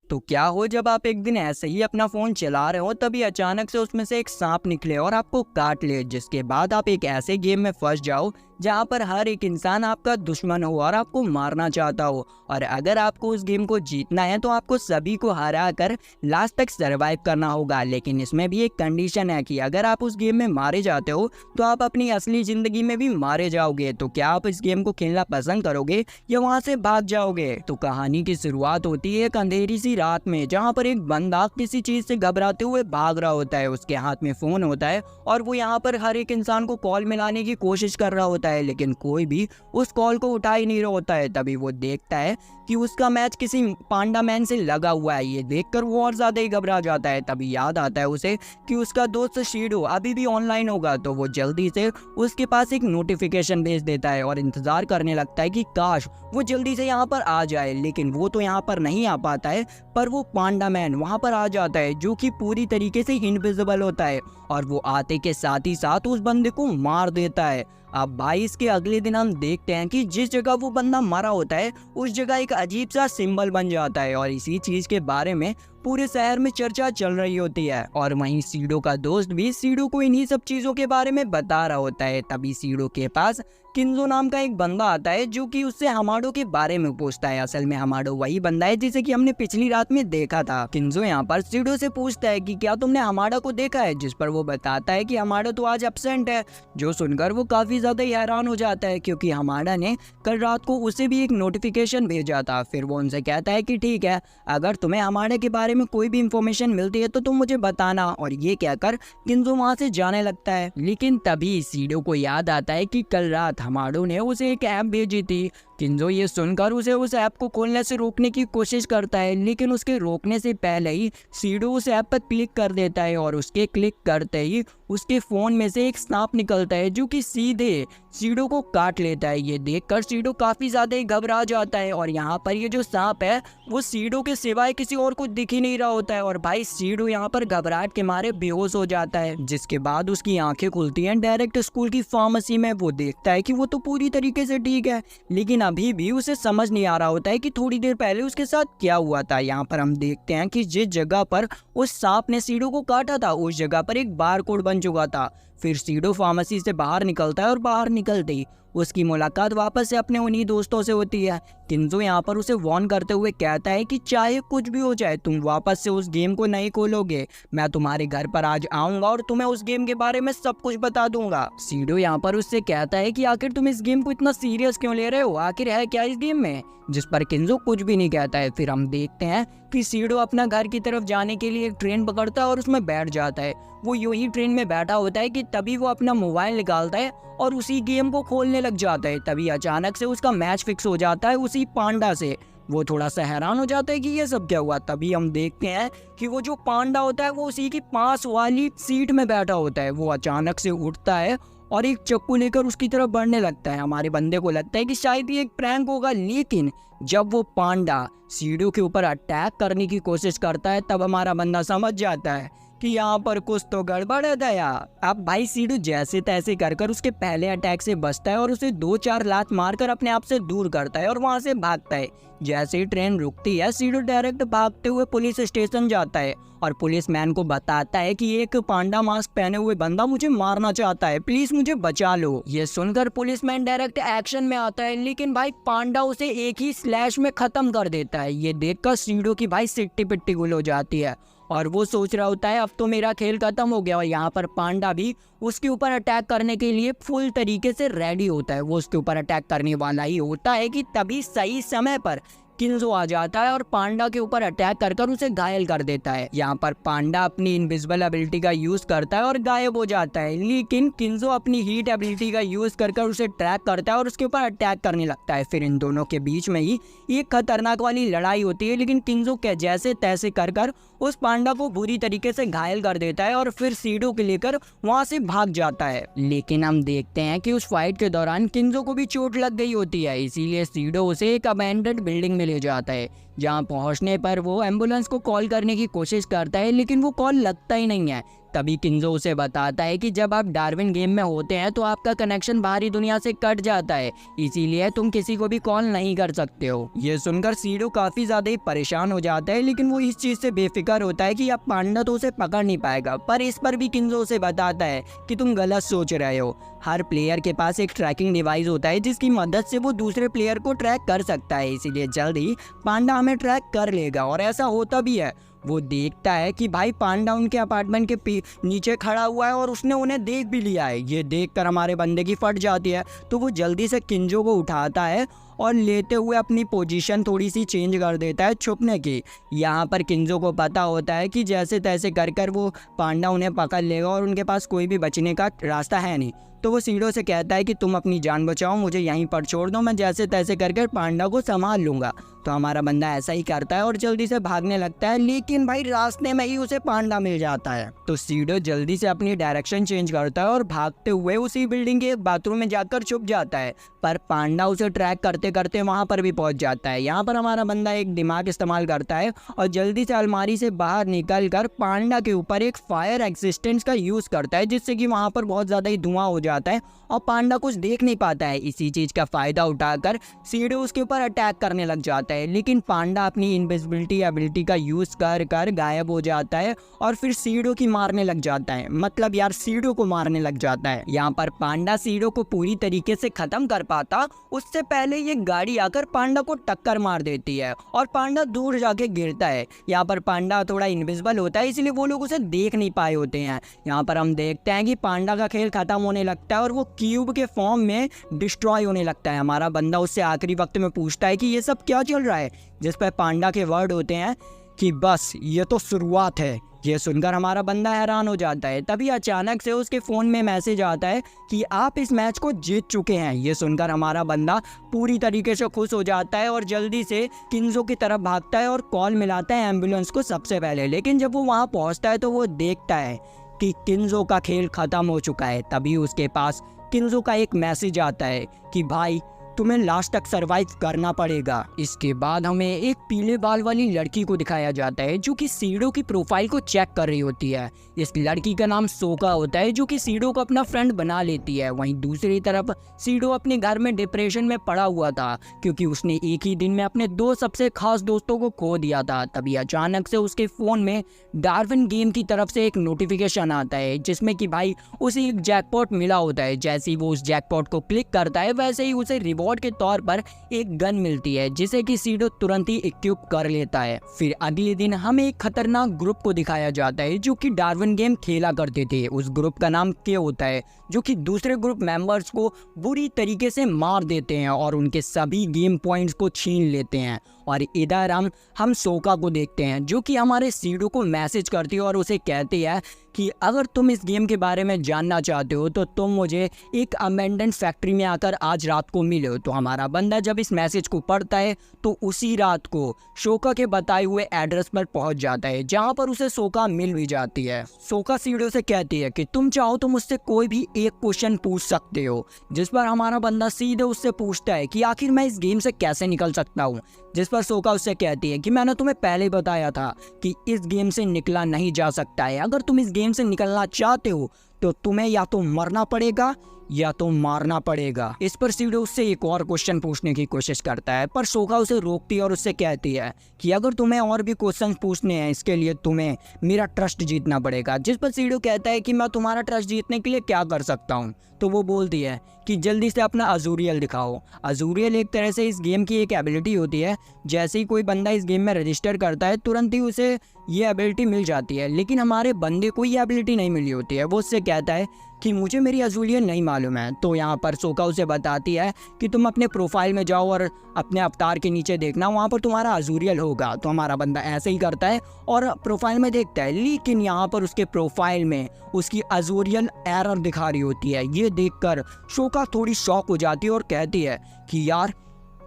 तो क्या हो जब आप एक दिन ऐसे ही अपना फोन चला रहे हो तभी अचानक से उसमें से एक सांप निकले और आपको काट ले, जिसके बाद आप एक ऐसे गेम में फंस जाओ जहां पर हर एक इंसान आपका दुश्मन हो और आपको मारना चाहता हो। और अगर आपको उस गेम को जीतना है तो आपको सभी को हरा कर लास्ट तक सरवाइव करना होगा। लेकिन इसमें भी एक कंडीशन है कि अगर आप उस गेम में मारे जाते हो तो आप अपनी असली जिंदगी में भी मारे जाओगे। तो क्या आप इस गेम को खेलना पसंद करोगे या वहां से भाग जाओगे? तो कहानी की शुरुआत होती है एक अंधेरी सी रात में, जहां पर एक बंदा किसी चीज से घबराते हुए भाग रहा होता है। उसके हाथ में फोन होता है और वो यहाँ पर हर एक इंसान को कॉल मिलाने की कोशिश कर रहा होता है, लेकिन कोई भी उस कॉल को उठा ही नहीं रहा होता है। तभी वो देखता है कि उसका मैच किसी पांडा मैन से लगा हुआ है। ये देखकर वो और ज्यादा ही घबरा जाता है। तभी याद आता है उसे कि उसका दोस्त शीडो अभी भी ऑनलाइन होगा, तो वो जल्दी से उसके पास एक नोटिफिकेशन भेज देता है और इंतजार करने लगता है कि काश वो जल्दी से यहाँ पर आ जाए। लेकिन वो तो यहाँ पर नहीं आ पाता है, पर वो पांडा मैन वहाँ पर आ जाता है जो कि पूरी तरीके से इनविजिबल होता है और वो आते के साथ ही साथ उस बंदे को मार देता है। अब भाई इसके अगले दिन हम देखते हैं कि जिस जगह वो बंदा मरा होता है उस जगह एक अजीब सा सिंबल बन जाता है और इसी चीज के बारे में पूरे शहर में चर्चा चल रही होती है। और वहीं सीडो का दोस्त भी सीडो को इन्हीं सब चीजों के बारे में बता रहा होता है। तभी सीडो के पास किंजो नाम का एक बंदा आता है जो कि उससे हमाडो के बारे में पूछता है। असल में हमाडो वही बंदा है जिसे कि हमने पिछली रात में देखा था। किंजो यहाँ पर सीडो से पूछता है कि क्या तुमने हमाडा को देखा है, जिस पर वो बताता है कि हमाडा तो आज एब्सेंट है। जो सुनकर वो काफी ज्यादा हैरान हो जाता है क्योंकि हमाडा ने कल रात को उसे भी एक नोटिफिकेशन भेजा था। फिर वो उनसे कहता है कि ठीक है, अगर तुम्हें हमाडा के बारे में कोई भी इंफॉर्मेशन मिलती है तो तुम मुझे बताना। और ये कहकर किंजो वहां से जाने लगता है। लेकिन तभी सीडो को याद आता है कि कल रात हमाडो ने उसे एक ऐप भेजी थी। किंजो ये सुनकर उसे उस ऐप को खोलने से रोकने की कोशिश करता है, लेकिन उसके रोकने से पहले ही सीडो उस ऐप पर क्लिक कर देता है और उसके क्लिक करते ही उसके फोन में से एक सांप निकलता है जो कि सीधे सीडो को काट लेता है। ये देखकर सीडो काफी ज्यादा घबरा जाता है और यहाँ पर ये जो सांप है वो सीडो के सिवाय किसी और को दिख ही नहीं रहा होता है। और भाई सीडो यहाँ पर घबराहट के मारे बेहोश हो जाता है, जिसके बाद उसकी आंखें खुलती हैं डायरेक्ट स्कूल की फार्मेसी में। वो देखता है कि वो तो पूरी तरीके से ठीक है, लेकिन अभी भी उसे समझ नहीं आ रहा होता है कि थोड़ी देर पहले उसके साथ क्या हुआ था। यहाँ पर हम देखते हैं कि जिस जगह पर उस सांप ने सीडो को काटा था उस जगह पर एक बार कोड बन चुका था। फिर सीडो फार्मेसी से बाहर निकलता है और बाहर निकलते ही उसकी मुलाकात वापस से अपने उन्हीं दोस्तों से होती है। किंजो यहाँ पर उसे वार्न करते हुए कहता है कि चाहे कुछ भी हो जाए तुम वापस से उस गेम को नहीं खोलोगे। मैं तुम्हारे घर पर आज आऊंगा और तुम्हें उस गेम के बारे में सब कुछ बता दूंगा। सीडो यहाँ पर उससे कहता है कि आखिर तुम इस गेम को इतना सीरियस क्यों ले रहे हो, आखिर है क्या इस गेम में, जिस पर किंजो कुछ भी नहीं कहता है। फिर हम देखते हैं कि सीडो अपना घर की तरफ जाने के लिए एक ट्रेन पकड़ता है और उसमें बैठ जाता है। वो यूं ही ट्रेन में बैठा होता है कि तभी वो अपना मोबाइल निकालता है और उसी गेम को खोलने लग जाता है। तभी अचानक से उसका मैच फिक्स हो जाता है उसी पांडा से। वो थोड़ा सा हैरान हो जाता है कि ये सब क्या हुआ। तभी हम देखते हैं कि वो जो पांडा होता है वो उसी की पास वाली सीट में बैठा होता है। वो अचानक से उठता है और एक चाकू लेकर उसकी तरफ बढ़ने लगता है। हमारे बंदे को लगता है कि शायद ये एक प्रैंक होगा, लेकिन जब वो पांडा सीडो के ऊपर अटैक करने की कोशिश करता है तब हमारा बंदा समझ जाता है कि यहाँ पर कुछ तो गड़बड़ है दया। अब भाई सीडो जैसे तैसे कर उसके पहले अटैक से बचता है और उसे 2-4 लात मारकर अपने आप से दूर करता है और वहां से भागता है। जैसे ही ट्रेन रुकती है सीडो डायरेक्ट भागते हुए पुलिस स्टेशन जाता है और पुलिस मैन को बताता है कि एक पांडा मास्क पहने हुए बंदा मुझे मारना चाहता है, प्लीज मुझे बचा लो। ये सुनकर पुलिसमैन डायरेक्ट एक्शन में आता है, लेकिन भाई पांडा उसे एक ही स्लैश में खत्म कर देता है। ये देखकर सीडो की भाई सिट्टी पिट्टी गुल हो जाती है और वो सोच रहा होता है अब तो मेरा खेल खत्म हो गया। और यहाँ पर पांडा भी उसके ऊपर अटैक करने के लिए फुल तरीके से रेडी होता है। वो उसके ऊपर अटैक करने वाला ही होता है कि तभी सही समय पर किंजो आ जाता है और पांडा के ऊपर अटैक कर उसे घायल कर देता है। यहाँ पर पांडा अपनी इनविजिबल एबिलिटी का यूज करता है और गायब हो जाता है, लेकिन किंजो अपनी हीट एबिलिटी का यूज कर उसे ट्रैक करता है और उसके ऊपर अटैक करने लगता है। फिर इन दोनों के बीच में ही एक खतरनाक वाली लड़ाई होती है, लेकिन किंजो के जैसे तैसे कर उस पांडा को बुरी तरीके से घायल कर देता है और फिर सीडो के लेकर वहां से भाग जाता है। लेकिन हम देखते हैं कि उस फाइट के दौरान किंजो को भी चोट लग गई होती है, इसीलिए सीडो उसे एक अबैंडन्ड बिल्डिंग में ले जाता है। जहाँ पहुँचने पर वो एम्बुलेंस को कॉल करने की कोशिश करता है, लेकिन वो कॉल लगता ही नहीं है। तभी किंजो उसे बताता है कि जब आप डार्विन गेम में होते हैं तो आपका कनेक्शन बाहरी दुनिया से कट जाता है, इसीलिए तुम किसी को भी कॉल नहीं कर सकते हो। ये सुनकर सीडो काफी ज्यादा ही परेशान हो जाता है, लेकिन वो इस चीज से बेफिक्र होता है कि अब पांडा तो उसे पकड़ नहीं पाएगा। पर इस पर भी किंजो उसे बताता है कि तुम गलत सोच रहे हो। हर प्लेयर के पास एक ट्रैकिंग डिवाइस होता है जिसकी मदद से वो दूसरे प्लेयर को ट्रैक कर सकता है, इसीलिए जल्द ही पांडा हमें ट्रैक कर लेगा। और ऐसा होता भी है। वो देखता है कि भाई पांडा उनके अपार्टमेंट के नीचे खड़ा हुआ है और उसने उन्हें देख भी लिया है। ये देखकर हमारे बंदे की फट जाती है, तो वो जल्दी से किंजो को उठाता है और लेते हुए अपनी पोजीशन थोड़ी सी चेंज कर देता है छुपने की। यहाँ पर किंजो को पता होता है कि जैसे तैसे कर कर वो पांडा उन्हें पकड़ लेगा और उनके पास कोई भी बचने का रास्ता है नहीं। तो वो सीडो से कहता है कि तुम अपनी जान बचाओ, मुझे यहीं पर छोड़ दो, मैं जैसे तैसे करके पांडा को संभाल लूँगा। तो हमारा बंदा ऐसा ही करता है और जल्दी से भागने लगता है, लेकिन भाई रास्ते में ही उसे पांडा मिल जाता है। तो सीडो जल्दी से अपनी डायरेक्शन चेंज करता है और भागते हुए उसी बिल्डिंग के बाथरूम में जाकर छुप जाता है। पर पांडा उसे ट्रैक करते करते वहां पर भी पहुंच जाता है। यहाँ पर हमारा बंदा एक दिमाग इस्तेमाल करता है और जल्दी से अलमारी से बाहर निकल कर पांडा के ऊपर एक फायर एक्सिस्टेंस का यूज करता है, जिससे कि वहां पर बहुत ज्यादा ही धुआं हो जाता है और पांडा कुछ देख नहीं पाता है। इसी चीज का फायदा उठाकर सीडो उसके ऊपर अटैक करने लग जाता है, लेकिन पांडा अपनी इनविजिबिलिटी एबिलिटी का यूज कर कर गायब हो जाता है और फिर सीडो की मारने लग जाता है, मतलब यार सीडो को मारने लग जाता है। यहाँ पर पांडा सीडो को पूरी तरीके से खत्म कर पाता उससे पहले ये गाड़ी आकर पांडा को टक्कर मार देती है और पांडा दूर जाके गिरता है। यहाँ पर पांडा थोड़ा इनविजिबल होता है, इसलिए वो लोग उसे देख नहीं पाए होते हैं। यहाँ पर हम देखते हैं कि पांडा का खेल खत्म होने लगता है और वो क्यूब के फॉर्म में डिस्ट्रॉय होने लगता है। हमारा बंदा उससे आखिरी वक्त में पूछता है कि ये सब क्या चल रहा है, जिस पर पांडा के वर्ड होते हैं कि बस ये तो शुरुआत है। ये सुनकर हमारा बंदा हैरान हो जाता है। तभी अचानक से उसके फ़ोन में मैसेज आता है कि आप इस मैच को जीत चुके हैं। ये सुनकर हमारा बंदा पूरी तरीके से खुश हो जाता है और जल्दी से किंजो की तरफ भागता है और कॉल मिलाता है एम्बुलेंस को सबसे पहले। लेकिन जब वो वहाँ पहुँचता है तो वो देखता है कि किंजो का खेल ख़त्म हो चुका है। तभी उसके पास किंजो का एक मैसेज आता है कि भाई तुम्हें लास्ट तक सरवाइव करना पड़ेगा। इसके बाद हमें एक पीले बाल वाली लड़की को दिखाया जाता है जो कि सीडो की प्रोफाइल को चेक कर रही होती है। इस लड़की का नाम सोका होता है जो कि सीडो को अपना फ्रेंड बना लेती है। वहीं दूसरी तरफ सीडो अपने घर में डिप्रेशन में पड़ा हुआ था क्योंकि उसने एक ही दिन में अपने 2 सबसे खास दोस्तों को खो दिया था। तभी अचानक से उसके फ़ोन में डार्विन गेम की तरफ से एक नोटिफिकेशन आता है जिसमें कि भाई उसे एक जैकपॉट मिला होता है। जैसे ही वो उस जैकपॉट को क्लिक करता है वैसे ही उसे रिवॉर्ड के तौर पर एक गन मिलती है जिसे कि सीडो तुरंत ही इक्विप कर लेता है। फिर अगले दिन हमें एक खतरनाक ग्रुप को दिखाया जाता है जो कि डार्विन गेम खेला करते थे। उस ग्रुप का नाम के होता है जो कि दूसरे ग्रुप मेंबर्स को बुरी तरीके से मार देते हैं और उनके सभी गेम पॉइंट्स को छीन लेते हैं। और इधर हम सोका को देखते हैं जो कि हमारे सीडो को मैसेज करती है और उसे कहती है कि अगर तुम इस गेम के बारे में जानना चाहते हो तो तुम मुझे एक अमेंडेंट फैक्ट्री में आकर आज रात को मिलो। तो हमारा बंदा जब इस मैसेज को पढ़ता है तो उसी रात को सोका के बताए हुए एड्रेस पर पहुंच जाता है जहां पर उसे सोका मिल भी जाती है। सोका सीडो से कहती है कि तुम चाहो तो मुझसे कोई भी एक क्वेश्चन पूछ सकते हो, जिस पर हमारा बंदा सीधे उससे पूछता है कि आखिर मैं इस गेम से कैसे निकल सकता हूँ। जिस पर सोका उससे कहती है कि मैंने तुम्हें पहले बताया था कि इस गेम से निकला नहीं जा सकता है। अगर तुम इस गेम से निकलना चाहते हो तो तुम्हें या तो मरना पड़ेगा या तो मारना पड़ेगा। इस पर सीडो उससे एक और क्वेश्चन पूछने की कोशिश करता है पर सोका उसे रोकती है और उससे कहती है कि अगर तुम्हें और भी क्वेश्चन पूछने हैं इसके लिए तुम्हें मेरा ट्रस्ट जीतना पड़ेगा। जिस पर सीडो कहता है कि मैं तुम्हारा ट्रस्ट जीतने के लिए क्या कर सकता हूँ। तो वो बोलती है कि जल्दी से अपना अजूरियल दिखाओ। अजूरियल एक तरह से इस गेम की एक एबिलिटी होती है। जैसे ही कोई बंदा इस गेम में रजिस्टर करता है तुरंत ही उसे ये एबिलिटी मिल जाती है, लेकिन हमारे बंदे को ये एबिलिटी नहीं मिली होती है। वो उससे कहता है कि मुझे मेरी अजूरियल नहीं मालूम है। तो यहाँ पर सोका उसे बताती है कि तुम अपने प्रोफाइल में जाओ और अपने अवतार के नीचे देखना, वहाँ पर तुम्हारा अजूरियल होगा। तो हमारा बंदा ऐसे ही करता है और प्रोफाइल में देखता है, लेकिन यहाँ पर उसके प्रोफाइल में उसकी अजूरियल एरर दिखा रही होती है। ये देखकर सोका थोड़ी शॉक हो जाती है और कहती है कि यार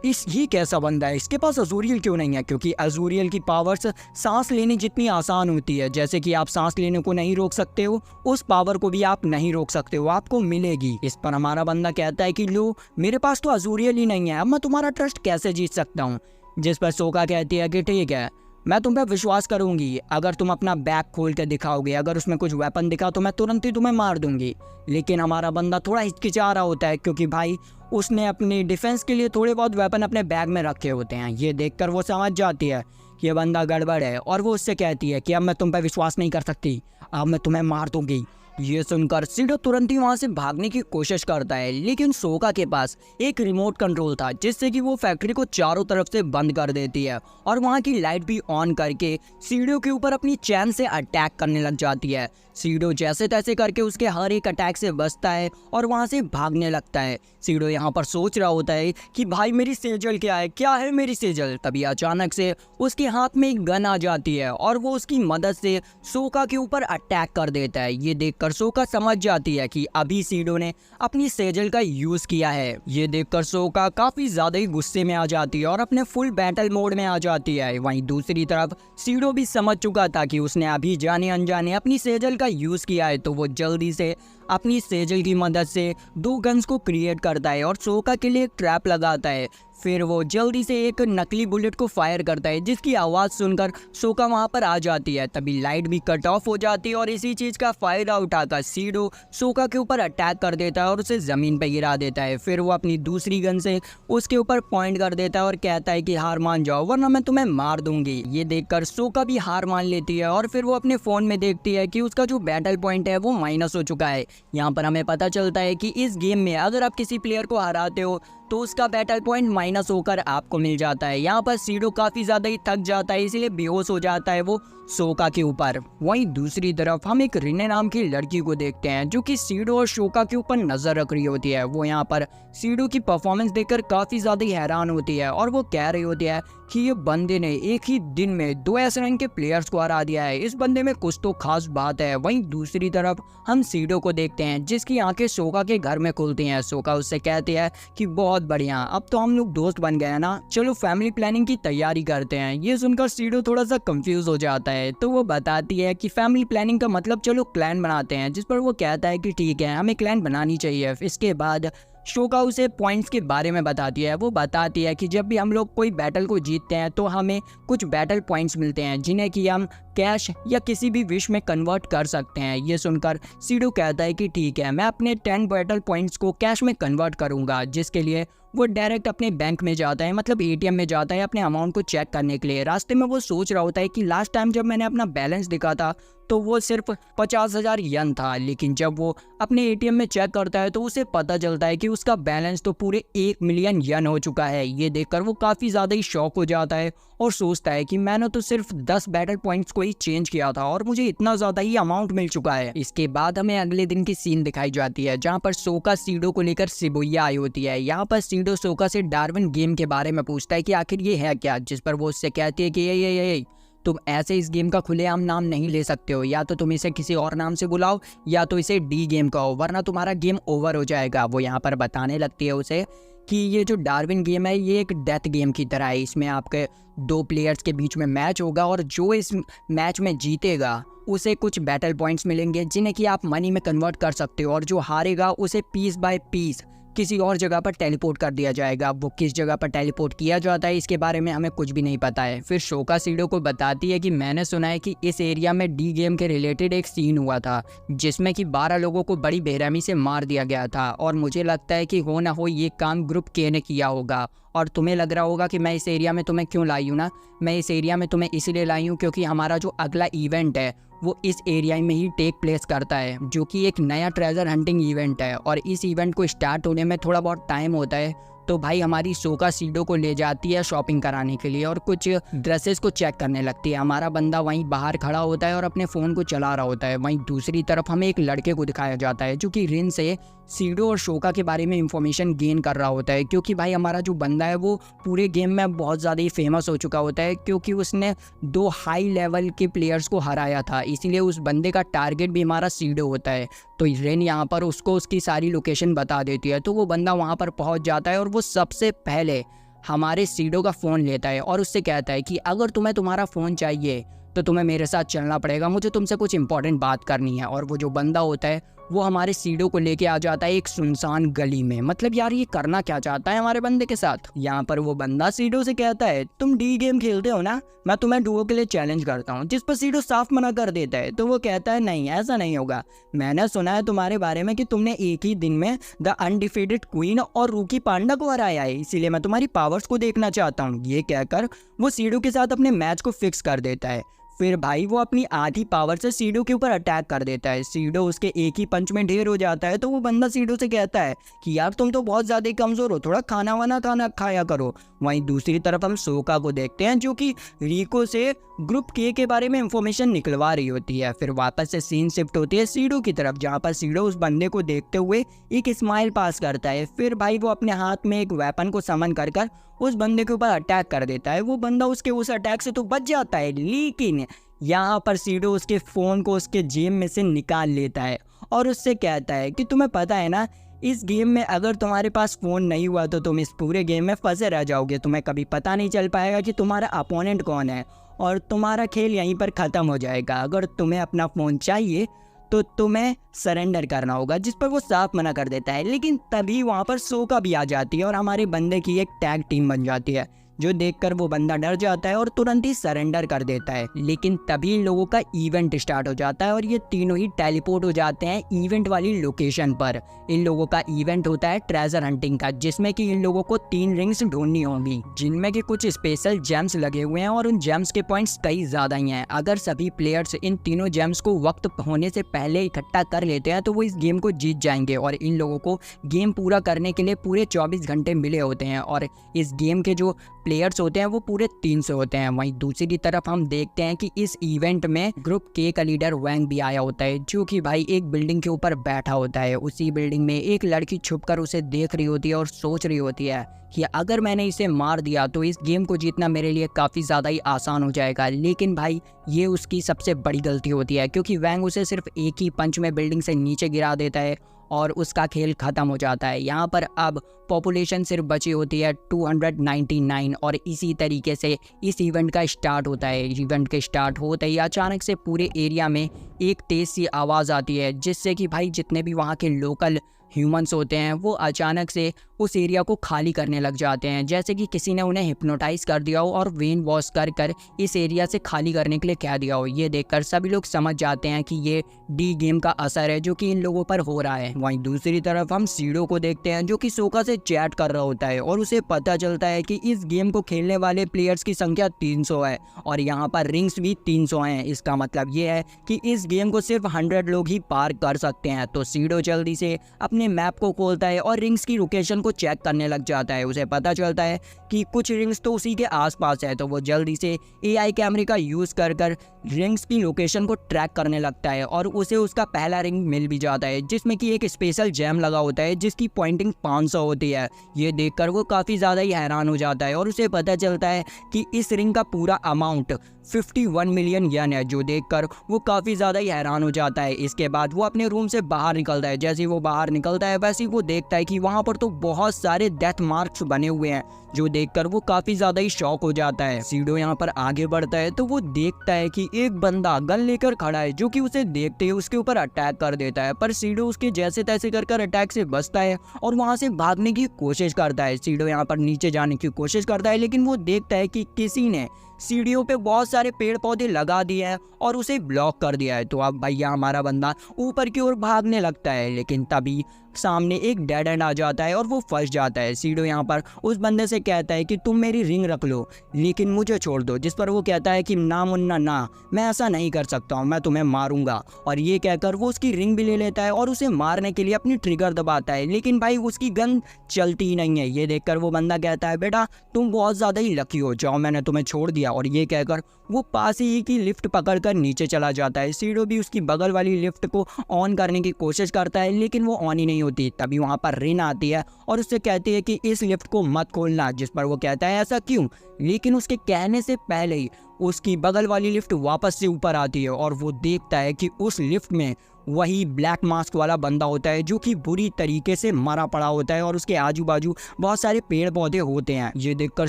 ये कैसा बंदा है, इसके पास अजूरियल क्यों नहीं है। क्योंकि अजूरियल की पावर्स सांस लेने जितनी आसान होती है। जैसे कि आप सांस लेने को नहीं रोक सकते हो, उस पावर को भी आप नहीं रोक सकते हो, आपको मिलेगी। इस पर हमारा बंदा कहता है कि लो मेरे पास तो अजूरियल ही नहीं है, अब मैं तुम्हारा ट्रस्ट कैसे जीत सकता हूँ। जिस पर सोका कहती है कि ठीक है, मैं तुम पे विश्वास करूंगी, अगर तुम अपना बैग खोल के दिखाओगे, अगर उसमें कुछ वेपन दिखा तो मैं तुरंत ही तुम्हें मार दूंगी। लेकिन हमारा बंदा थोड़ा हिचकिचा रहा होता है क्योंकि भाई उसने अपनी डिफेंस के लिए थोड़े बहुत वेपन अपने बैग में रखे होते हैं। ये देखकर वो समझ जाती है कि ये बंदा गड़बड़ है और वो उससे कहती है कि अब मैं तुम पे विश्वास नहीं कर सकती, अब मैं तुम्हें मार दूंगी। ये सुनकर सीडो तुरंत ही वहां से भागने की कोशिश करता है, लेकिन सोका के पास एक रिमोट कंट्रोल था जिससे कि वो फैक्ट्री को चारों तरफ से बंद कर देती है और वहां की लाइट भी ऑन करके सीडो के ऊपर अपनी चैन से अटैक करने लग जाती है। सीडो जैसे तैसे करके उसके हर एक अटैक से बचता है और वहां से भागने लगता है। सीडो यहाँ पर सोच रहा होता है कि भाई मेरी सेजल क्या है मेरी सेजल। तभी अचानक से उसके हाथ में एक गन आ जाती है और वो उसकी मदद से सोका के ऊपर अटैक कर देता है। ये देखकर सोका समझ जाती है कि अभी सीडो ने अपनी सेजल का यूज किया है। ये देखकर सोका काफी ज्यादा ही गुस्से में आ जाती है और अपने फुल बैटल मोड में आ जाती है। वहीं दूसरी तरफ सीडो भी समझ चुका था कि उसने अभी जाने अनजाने अपनी सेजल का यूज किया है, तो वो जल्दी से अपनी सेजल की मदद से 2 गन्स को क्रिएट करता है और सोका के लिए एक ट्रैप लगाता है। फिर वो जल्दी से एक नकली बुलेट को फायर करता है जिसकी आवाज़ सुनकर सोका वहां पर आ जाती है। तभी लाइट भी कट ऑफ हो जाती है और इसी चीज़ का फायदा उठाकर सीडो सोका के ऊपर अटैक कर देता है और उसे ज़मीन पर गिरा देता है। फिर वो अपनी दूसरी गन से उसके ऊपर पॉइंट कर देता है और कहता है कि हार मान जाओ वरना मैं तुम्हें मार दूंगी। ये देखकर सोका भी हार मान लेती है और फिर वो अपने फ़ोन में देखती है कि उसका जो बैटल पॉइंट है वो माइनस हो चुका है। यहाँ पर हमें पता चलता है कि इस गेम में अगर आप किसी प्लेयर को हराते हो तो उसका बैटल पॉइंट माइनस होकर आपको मिल जाता है। यहाँ पर सीडो काफ़ी ज़्यादा ही थक जाता है, इसीलिए बेहोश हो जाता है वो सोका के ऊपर। वहीं दूसरी तरफ हम एक रिने नाम की लड़की को देखते हैं जो कि सीडो और सोका के ऊपर नजर रख रही होती है। वो यहाँ पर सीडो की परफॉर्मेंस देखकर काफ़ी ज़्यादा ही हैरान होती है और वो कह रही होती है कि ये बंदे ने एक ही दिन में 2 ऐसे रैंक के प्लेयर्स को हरा दिया है, इस बंदे में कुछ तो खास बात है। वहीं दूसरी तरफ हम सीडो को देखते हैं जिसकी आंखें सोका के घर में खुलती हैं। सोका उससे कहती है कि बहुत बढ़िया, अब तो हम लोग दोस्त बन गए ना, चलो फैमिली प्लानिंग की तैयारी करते हैं। ये सुनकर सीडो थोड़ा सा कंफ्यूज हो जाता है, तो वो बताती है कि फैमिली प्लानिंग का मतलब चलो क्लैन बनाते हैं, जिस पर वो कहता है कि ठीक है हमें क्लैन बनानी चाहिए। इसके बाद सोका उसे पॉइंट्स के बारे में बताती है। वो बताती है कि जब भी हम लोग कोई बैटल को जीतते हैं तो हमें कुछ बैटल पॉइंट्स मिलते हैं जिन्हें कि हम कैश या किसी भी विश में कन्वर्ट कर सकते हैं। ये सुनकर सीडो कहता है कि ठीक है मैं अपने 10 बैटल पॉइंट्स को कैश में कन्वर्ट करूंगा, जिसके लिए वो डायरेक्ट अपने बैंक में जाता है, मतलब एटीएम में जाता है अपने अमाउंट को चेक करने के लिए। रास्ते में वो सोच रहा होता है कि लास्ट टाइम जब मैंने अपना बैलेंस दिखा था तो वो सिर्फ 50,000 यन था, लेकिन जब वो अपने एटीएम में चेक करता है तो उसे पता चलता है कि उसका बैलेंस तो पूरे 1 मिलियन यन हो चुका है। ये देखकर वो काफ़ी ज़्यादा ही शॉक हो जाता है और सोचता है कि मैंने तो सिर्फ 10 बैटल पॉइंट्स को ही चेंज किया था और मुझे इतना ज़्यादा ही अमाउंट मिल चुका है। इसके बाद हमें अगले दिन की सीन दिखाई जाती है जहाँ पर सोका सीडो को लेकर शिबुया आई होती है। यहाँ पर सीडो सोका से डार्विन गेम के बारे में पूछता है कि आखिर ये है क्या, जिस पर वो उससे कहती है कि ये तुम ऐसे इस गेम का खुलेआम नाम नहीं ले सकते हो, या तो तुम इसे किसी और नाम से बुलाओ या तो इसे डी गेम कहो, वरना तुम्हारा गेम ओवर हो जाएगा। वो यहाँ पर बताने लगती है उसे कि ये जो डार्विन गेम है ये एक डेथ गेम की तरह है, इसमें आपके 2 प्लेयर्स के बीच में मैच होगा और जो इस मैच में जीतेगा उसे कुछ बैटल पॉइंट्स मिलेंगे जिन्हें कि आप मनी में कन्वर्ट कर सकते हो, और जो हारेगा उसे पीस बाय पीस किसी और जगह पर टेलीपोर्ट कर दिया जाएगा। वो किस जगह पर टेलीपोर्ट किया जाता है इसके बारे में हमें कुछ भी नहीं पता है। फिर सोका सीडो को बताती है कि मैंने सुना है कि इस एरिया में डी गेम के रिलेटेड एक सीन हुआ था जिसमें कि 12 लोगों को बड़ी बेरहमी से मार दिया गया था, और मुझे लगता है कि हो ना हो ये काम ग्रुप के ने किया होगा। और तुम्हें लग रहा होगा कि मैं इस एरिया में तुम्हें क्यों लाई हूँ ना, मैं इस एरिया में तुम्हें इसलिए लाई हूँ क्योंकि हमारा जो अगला इवेंट है वो इस एरिया में ही टेक प्लेस करता है, जो कि एक नया ट्रेजर हंटिंग इवेंट है, और इस इवेंट को स्टार्ट होने में थोड़ा बहुत टाइम होता है। तो भाई हमारी सोका सीडो को ले जाती है शॉपिंग कराने के लिए और कुछ ड्रेसेस को चेक करने लगती है। हमारा बंदा वहीं बाहर खड़ा होता है और अपने फ़ोन को चला रहा होता है। वहीं दूसरी तरफ हमें एक लड़के को दिखाया जाता है जो कि रिन से सीडो और सोका के बारे में इंफॉर्मेशन गेन कर रहा होता है, क्योंकि भाई हमारा जो बंदा है वो पूरे गेम में बहुत ज़्यादा ही फेमस हो चुका होता है क्योंकि उसने 2 हाई लेवल के प्लेयर्स को हराया था, इसीलिए उस बंदे का टारगेट भी हमारा सीडो होता है। तो रेन यहाँ पर उसको उसकी सारी लोकेशन बता देती है, तो वो बंदा वहाँ पर पहुँच जाता है और वो सबसे पहले हमारे सीडो का फ़ोन लेता है और उससे कहता है कि अगर तुम्हें तुम्हारा फ़ोन चाहिए तो तुम्हें मेरे साथ चलना पड़ेगा, मुझे तुमसे कुछ इंपॉर्टेंट बात करनी है। और वो जो बंदा होता है वो हमारे सीडो को लेके आ जाता है एक सुनसान गली में। मतलब यार ये करना क्या चाहता है हमारे बंदे के साथ। यहाँ पर वो बंदा सीडो से कहता है तुम डी गेम खेलते हो ना, मैं तुम्हें डुओ के लिए चैलेंज करता हूँ, जिस पर सीडो साफ मना कर देता है। तो वो कहता है नहीं ऐसा नहीं होगा, मैंने सुना है तुम्हारे बारे में कि तुमने एक ही दिन में द अनडिफीटेड क्वीन और रूकी पांडा को हराया है, इसीलिए मैं तुम्हारी पावर्स को देखना चाहता हूँ। ये कहकर वो सीडो के साथ अपने मैच को फिक्स कर देता है। फिर भाई वो अपनी आधी पावर से सीडो के ऊपर अटैक कर देता है। सीडो उसके एक ही पंच में ढेर हो जाता है। तो वो बंदा सीडो से कहता है कि यार तुम तो बहुत ज़्यादा ही कमज़ोर हो, थोड़ा खाना वाना खाया करो। वहीं दूसरी तरफ हम सोका को देखते हैं जो कि रिको से ग्रुप के बारे में इंफॉर्मेशन निकलवा रही होती है। फिर वापस से सीन शिफ्ट होती है सीडो की तरफ, जहाँ पर सीडो उस बंदे को देखते हुए एक स्माइल पास करता है। फिर भाई वो अपने हाथ में एक वेपन को समन कर उस बंदे के ऊपर अटैक कर देता है। वो बंदा उसके उस अटैक से तो बच जाता है, लेकिन यहाँ पर सीडो उसके फ़ोन को उसके जेब में से निकाल लेता है और उससे कहता है कि तुम्हें पता है ना, इस गेम में अगर तुम्हारे पास फ़ोन नहीं हुआ तो तुम इस पूरे गेम में फंसे रह जाओगे। तुम्हें कभी पता नहीं चल पाएगा कि तुम्हारा अपोनेंट कौन है और तुम्हारा खेल यहीं पर ख़त्म हो जाएगा। अगर तुम्हें अपना फ़ोन चाहिए तो तुम्हें सरेंडर करना होगा, जिस पर वो साफ मना कर देता है। लेकिन तभी वहाँ पर सोका भी आ जाती है और हमारे बंदे की एक टैग टीम बन जाती है, जो देखकर वो बंदा डर जाता है और तुरंत ही सरेंडर कर देता है। लेकिन तभी इन लोगों का इवेंट स्टार्ट हो जाता है और ये तीनों ही टेलीपोर्ट हो जाते हैं इवेंट वाली लोकेशन पर। इन लोगों का इवेंट होता है ट्रेजर हंटिंग का, जिसमें कि इन लोगों को 3 रिंग्स ढूंढनी होंगी, जिनमें कि कुछ स्पेशल जेम्स लगे हुए हैं और उन जेम्स के पॉइंट्स कई ज़्यादा ही हैं। अगर सभी प्लेयर्स इन तीनों जेम्स को वक्त होने से पहले इकट्ठा कर लेते हैं तो वो इस गेम को जीत जाएंगे। और इन लोगों को गेम पूरा करने के लिए पूरे 24 घंटे मिले होते हैं और इस गेम के जो प्लेयर्स होते हैं वो पूरे 300 होते हैं। वहीं दूसरी तरफ हम देखते हैं कि इस इवेंट में ग्रुप के का लीडर वैंग भी आया होता है, जो कि भाई एक बिल्डिंग के ऊपर बैठा होता है। उसी बिल्डिंग में एक लड़की छुपकर उसे देख रही होती है और सोच रही होती है कि अगर मैंने इसे मार दिया तो इस गेम को जीतना मेरे लिए काफ़ी ज़्यादा ही आसान हो जाएगा। लेकिन भाई ये उसकी सबसे बड़ी गलती होती है, क्योंकि वैंग उसे सिर्फ एक ही पंच में बिल्डिंग से नीचे गिरा देता है और उसका खेल ख़त्म हो जाता है। यहाँ पर अब पॉपुलेशन सिर्फ बची होती है 299 और इसी तरीके से इस इवेंट का स्टार्ट होता है। इवेंट के स्टार्ट होते ही अचानक से पूरे एरिया में एक तेज़ सी आवाज़ आती है, जिससे कि भाई जितने भी वहाँ के लोकल ह्यूमंस होते हैं वो अचानक से उस एरिया को खाली करने लग जाते हैं, जैसे कि किसी ने उन्हें हिप्नोटाइज कर दिया हो और वेन वॉश कर इस एरिया से खाली करने के लिए कह दिया हो। ये देखकर सभी लोग समझ जाते हैं कि ये डी गेम का असर है जो कि इन लोगों पर हो रहा है। वहीं दूसरी तरफ हम सीडो को देखते हैं जो कि सोका से चैट कर रहा होता है और उसे पता चलता है कि इस गेम को खेलने वाले प्लेयर्स की संख्या 300 है और यहाँ पर रिंग्स भी 300 हैं। इसका मतलब ये है कि इस गेम को सिर्फ 100 लोग ही पार कर सकते हैं। तो सीडो जल्दी से अपने मैप को खोलता है और रिंग्स की लोकेशन को चेक करने लग जाता है। उसे पता चलता है कि कुछ रिंग्स तो उसी के आसपास है, तो वो जल्दी से एआई कैमरे का यूज़ कर रिंग्स की लोकेशन को ट्रैक करने लगता है और उसे उसका पहला रिंग मिल भी जाता है, जिसमें कि एक स्पेशल जैम लगा होता है जिसकी पॉइंटिंग 500 होती है। ये देखकर वो काफ़ी ज़्यादा ही हैरान हो जाता है और उसे पता चलता है कि इस रिंग का पूरा अमाउंट 51 मिलियन येन है, जो देखकर वो काफ़ी ज़्यादा ही हैरान हो जाता है। इसके बाद वो अपने रूम से बाहर निकलता है। जैसे ही वो बाहर निकलता है वैसे ही वो देखता है कि वहाँ पर तो बहुत सारे डेथ मार्क्स बने हुए हैं, जो देखकर वो काफ़ी ज़्यादा ही शॉक हो जाता है। सीडो यहाँ पर आगे बढ़ता है तो वो देखता है कि एक बंदा गन लेकर खड़ा है, जो कि उसे देखते ही उसके ऊपर अटैक कर देता है। पर सीडो उसके जैसे तैसे कर अटैक से बचता है और वहाँ से भागने की कोशिश करता है। सीडो यहाँ पर नीचे जाने की कोशिश करता है, लेकिन वो देखता है कि किसी ने सीढ़ियों पे बहुत सारे पेड़ पौधे लगा दिए हैं और उसे ब्लॉक कर दिया है। तो अब भैया हमारा बंदा ऊपर की ओर भागने लगता है, लेकिन तभी सामने एक डेड एंड आ जाता है और वो फंस जाता है। सीडो यहाँ पर उस बंदे से कहता है कि तुम मेरी रिंग रख लो लेकिन मुझे छोड़ दो, जिस पर वो कहता है कि ना मुन्ना ना, मैं ऐसा नहीं कर सकता हूँ, मैं तुम्हें मारूंगा। और ये कहकर वो उसकी रिंग भी ले लेता है और उसे मारने के लिए अपनी ट्रिगर दबाता है, लेकिन भाई उसकी गन चलती ही नहीं है। ये देखकर वो बंदा कहता है बेटा तुम बहुत ज़्यादा ही लकी हो, जाओ मैंने तुम्हें छोड़ दिया। और ये कहकर वो पास ही की लिफ्ट पकड़कर नीचे चला जाता है। सीडो भी उसकी बगल वाली लिफ्ट को ऑन करने की कोशिश करता है, लेकिन वो ऑन ही नहीं होती। तभी वहाँ पर रिन आती है और उससे कहती है कि इस लिफ्ट को मत खोलना, जिस पर वो कहता है ऐसा क्यों। लेकिन उसके कहने से पहले ही उसकी बगल वाली लिफ्ट वापस से ऊपर आती है और वो देखता है कि उस लिफ्ट में वही ब्लैक मास्क वाला बंदा होता है जो कि बुरी तरीके से मरा पड़ा होता है और उसके आजू बाजू बहुत सारे पेड़ पौधे होते हैं। ये देखकर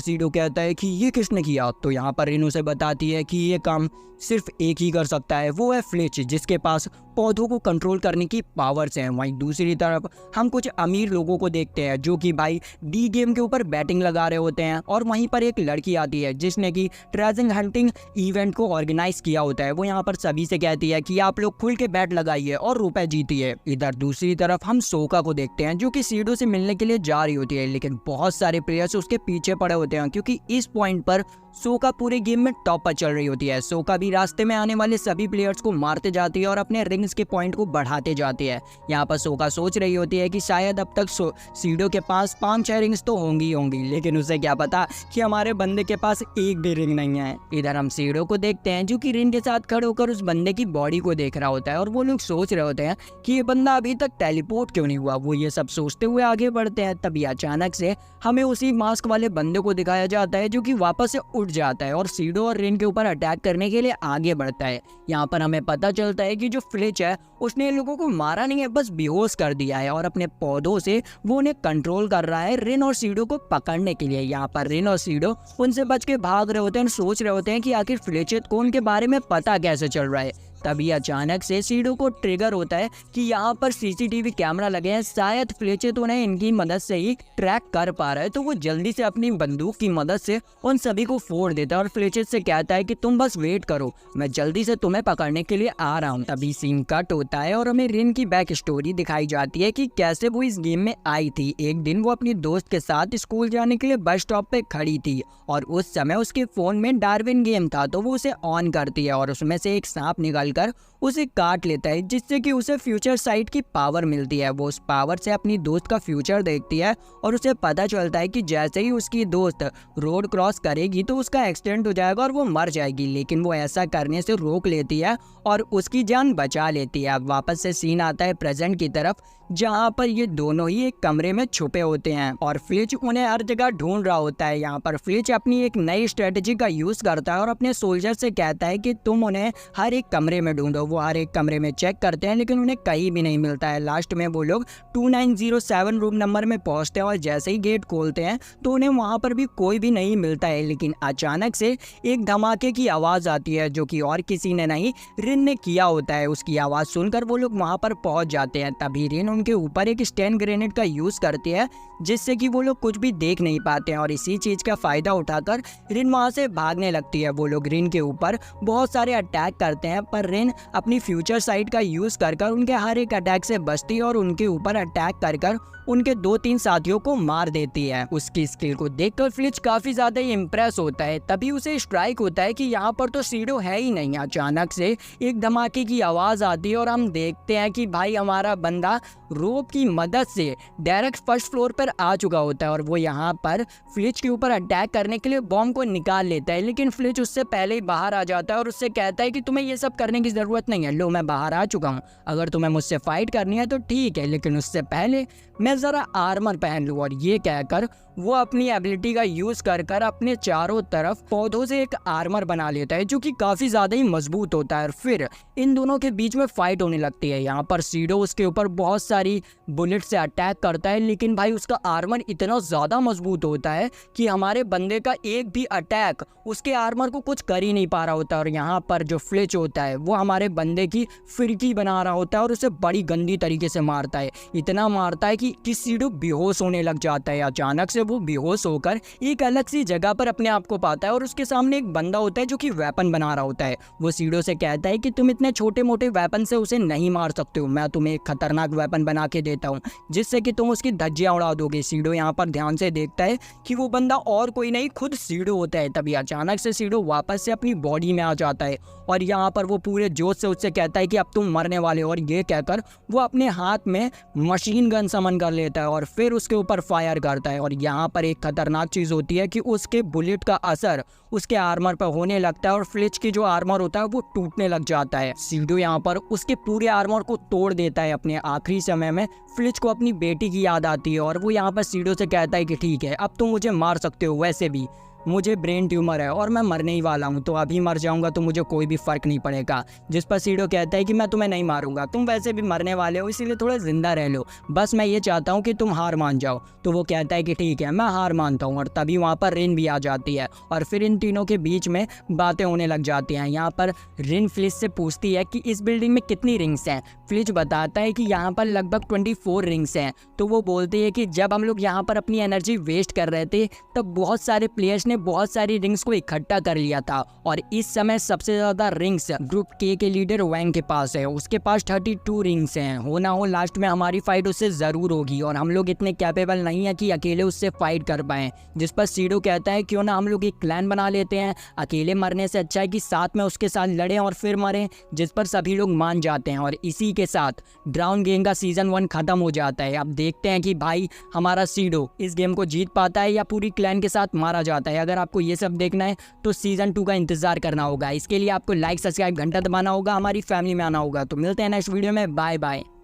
सीडो कहता है कि ये किसने किया। तो यहाँ पर रिन उसे बताती है कि ये काम सिर्फ एक ही कर सकता है, वो है फ्लिच, जिसके पास पौधों को कंट्रोल करने की पावर्स हैं। वहीं दूसरी तरफ हम कुछ अमीर लोगों को देखते हैं जो कि भाई डी गेम के ऊपर बैटिंग लगा रहे होते हैं और वहीं पर एक लड़की आती है जिसने कि ट्रेजर हंटिंग इवेंट को ऑर्गेनाइज किया होता है। वो यहाँ पर सभी से कहती है कि आप लोग खुल के बैट लगाइए और रुपए जीतिए। इधर दूसरी तरफ हम सोका को देखते हैं जो कि सीडो से मिलने के लिए जा रही होती है, लेकिन बहुत सारे प्लेयर्स उसके पीछे पड़े होते हैं क्योंकि इस पॉइंट पर सोका पूरे गेम में टॉप पर चल रही होती है। सोका भी रास्ते में आने वाले सभी प्लेयर्स को मारते जाती है और अपने रिंग्स के पॉइंट को बढ़ाते जाती है। यहाँ पर सोका सोच रही होती है कि शायद अब तक सीडो के पास 5-6 रिंग्स तो होंगी, लेकिन उसे क्या पता कि हमारे बंदे के पास एक भी रिंग नहीं है। इधर हम सीडो को देखते हैं जो कि रिन के साथ खड़े होकर उस बंदे की बॉडी को देख रहा होता है और वो लोग सोच रहे होते हैं कि ये बंदा अभी तक टेलीपोर्ट क्यों नहीं हुआ। वो ये सब सोचते हुए आगे बढ़ते हैं। तभी अचानक से हमें उसी मास्क वाले बंदे को दिखाया जाता है जो कि वापस से उठ जाता है और सीडो और रिन के ऊपर अटैक करने के लिए आगे बढ़ता है। यहाँ पर हमें पता चलता है कि जो फ्लिच है उसने इन लोगों को मारा नहीं है, बस बेहोश कर दिया है और अपने पौधों से वो उन्हें कंट्रोल कर रहा है रिन और सीडो को पकड़ने के लिए। यहाँ पर रिन और सीडो उनसे बच के भाग रहे होते हैं और सोच रहे होते हैं कि आखिर फ्लिच को उनके बारे में पता कैसे चल रहा है। तभी अचानक से सीडो को ट्रिगर होता है कि यहाँ पर सीसीटीवी कैमरा लगे हैं, शायद फ्लेचेट उन्हें इनकी मदद से ही ट्रैक कर पा रहा है। तो वो जल्दी से अपनी बंदूक की मदद से उन सभी को फोड़ देता है और फ्लेचेट से कहता है कि तुम बस वेट करो, मैं जल्दी से तुम्हें पकड़ने के लिए आ रहा हूँ। तभी सीन कट होता है और हमें रिन की बैक स्टोरी दिखाई जाती है कि कैसे वो इस गेम में आई थी। एक दिन वो अपनी दोस्त के साथ स्कूल जाने के लिए बस स्टॉप पे खड़ी थी और उस समय उसके फोन में डार्विन गेम था, तो वो उसे ऑन करती है और उसमें से एक सांप निकलकर उसे काट लेता है, जिससे कि उसे फ्यूचर साइट की पावर मिलती है। वो उस पावर से अपनी दोस्त का फ्यूचर देखती है और उसे पता चलता है कि जैसे ही उसकी दोस्त रोड क्रॉस करेगी तो उसका एक्सीडेंट हो जाएगा और वो मर जाएगी, लेकिन वो ऐसा करने से रोक लेती है और उसकी जान बचा लेती है। अब वापस से सीन आता है प्रेजेंट की तरफ, जहाँ पर ये दोनों ही एक कमरे में छुपे होते हैं और फ्लिच उन्हें हर जगह ढूंढ रहा होता है। यहाँ पर फ्लिच अपनी एक नई स्ट्रेटेजी का यूज करता है और अपने सोल्जर से कहता है कि तुम उन्हें हर एक कमरे में ढूंढो। वो हर एक कमरे में चेक करते हैं लेकिन उन्हें कहीं भी नहीं मिलता है। लास्ट में वो लोग 2907 रूम नंबर में पहुंचते हैं और जैसे ही गेट खोलते हैं तो उन्हें वहां पर भी कोई भी नहीं मिलता है। लेकिन अचानक से एक धमाके की आवाज आती है जो कि और किसी ने नहीं, रिन ने किया होता है। उसकी आवाज सुनकर वो लोग वहां पर पहुंच जाते हैं। तभी रिन उनके ऊपर एक स्टैंड ग्रेनेड का यूज करती है जिससे कि वो लोग कुछ भी देख नहीं पाते हैं और इसी चीज का फायदा उठाकर रिन वहां से भागने लगती है। वो लोग रिन के ऊपर बहुत सारे अटैक करते हैं पर रिन अपनी फ्यूचर साइट का यूज कर उनके हर एक अटैक से बचती है और उनके ऊपर अटैक कर उनके 2-3 साथियों को मार देती है। उसकी स्किल को देखकर फ्लिच काफी ज्यादा इम्प्रेस होता है। तभी उसे स्ट्राइक होता है कि यहाँ पर तो सीडो है ही नहीं। अचानक से एक धमाके की आवाज आती है और हम देखते हैं कि भाई हमारा बंदा रोप की मदद से डायरेक्ट फर्स्ट फ्लोर पर आ चुका होता है और वो यहाँ पर फ्लिच के ऊपर अटैक करने के लिए बॉम्ब को निकाल लेता है, लेकिन फ्लिच उससे पहले ही बाहर आ जाता है और उससे कहता है कि तुम्हें ये सब करने की जरूरत नहीं है, लो मैं बाहर आ चुका हूँ, अगर तुम्हें मुझसे फाइट करनी है तो ठीक है, लेकिन उससे पहले मैं जरा आर्मर पहन लूँ। और ये कहकर वो अपनी एबिलिटी का यूज कर अपने चारों तरफ पौधों से एक आर्मर बना लेता है जो कि काफी ज्यादा ही मजबूत होता है और फिर इन दोनों के बीच में फाइट होने लगती है। यहाँ पर सीडो उसके ऊपर बहुत सारी बुलेट से अटैक करता है, लेकिन भाई उसका आर्मर इतना ज्यादा मजबूत होता है कि हमारे बंदे का एक भी अटैक उसके आर्मर को कुछ कर ही नहीं पा रहा होता। और यहाँ पर जो फ्लिच होता है वो हमारे बंदे की फिरकी बना रहा होता है और उसे बड़ी गंदी तरीके से मारता है, इतना मारता है कि सीडो बेहोश होने लग जाता है। अचानक से वो बेहोश होकर एक अलग सी जगह पर अपने आप को पाता है और उसके सामने एक बंदा होता है जो कि वेपन बना रहा होता है। वो सीडो से कहता है कि तुम इतने छोटे मोटे वेपन से उसे नहीं मार सकते हो, मैं तुम्हें एक खतरनाक वेपन बना के देता हूँ जिससे कि तुम उसकी धज्जियां उड़ा दोगे। सीडो यहाँ पर ध्यान से देखता है कि वो बंदा और कोई नहीं खुद सीडो होता है। तभी अचानक से सीडो वापस से अपनी बॉडी में आ जाता है और यहाँ पर वो पूरे जोश से उससे कहता है कि अब तुम मरने वाले हो, और ये कहकर वो अपने हाथ में मशीन गन समन कर लेता है और फिर उसके ऊपर फायर करता है। और यहाँ पर एक खतरनाक चीज होती है कि उसके बुलेट का असर उसके आर्मर पर होने लगता है और फ्लिच की जो आर्मर होता है वो टूटने लग जाता है। सीडो यहाँ पर उसके पूरे आर्मर को तोड़ देता है। अपने आखिरी समय में फ्लिच को अपनी बेटी की याद आती है और वो यहाँ पर सीडो से कहता है कि ठीक है अब तुम मुझे मार सकते हो, वैसे भी मुझे ब्रेन ट्यूमर है और मैं मरने ही वाला हूँ, तो अभी मर जाऊंगा तो मुझे कोई भी फर्क नहीं पड़ेगा। जिस पर सीडो कहता है कि मैं तुम्हें नहीं मारूंगा, तुम वैसे भी मरने वाले हो, इसीलिए थोड़ा जिंदा रह लो, बस मैं ये चाहता हूँ कि तुम हार मान जाओ। तो वो कहता है कि ठीक है मैं हार मानता हूँ। और तभी वहाँ पर रिन भी आ जाती है और फिर इन तीनों के बीच में बातें होने लग जाती हैं। यहाँ पर रिन फ्लिच से पूछती है कि इस बिल्डिंग में कितनी रिंग्स हैं। फ्लिच बताता है कि यहाँ पर लगभग 24 रिंग्स हैं। तो वो बोलती है कि जब हम लोग यहाँ पर अपनी एनर्जी वेस्ट कर रहे थे तब बहुत सारे प्लेयर्स ने बहुत सारी रिंग्स को इकट्ठा कर लिया था और इस समय सबसे ज्यादा रिंग्स ग्रुप के लीडर वैंग के पास है, उसके पास 32 रिंग्स हैं। हो ना हो लास्ट में हमारी फाइट उससे जरूर होगी और हम लोग इतने कैपेबल नहीं है कि अकेले उससे फाइट कर पाए। जिस पर सीडो कहता है क्यों ना हम लोग एक प्लान बना लेते हैं, अकेले मरने से अच्छा है कि साथ में उसके साथ लड़ें और फिर मरें। जिस पर सभी लोग मान जाते हैं और इसी के साथ ड्राउन गेम का सीजन 1 खत्म हो जाता है। अब देखते हैं कि भाई हमारा सीडो इस गेम को जीत पाता है या पूरी क्लैन के साथ मारा जाता है। अगर आपको ये सब देखना है तो सीजन 2 का इंतजार करना होगा। इसके लिए आपको लाइक सब्सक्राइब घंटा दबाना होगा, हमारी फैमिली में आना होगा। तो मिलते हैं नेक्स्ट वीडियो में, बाय बाय।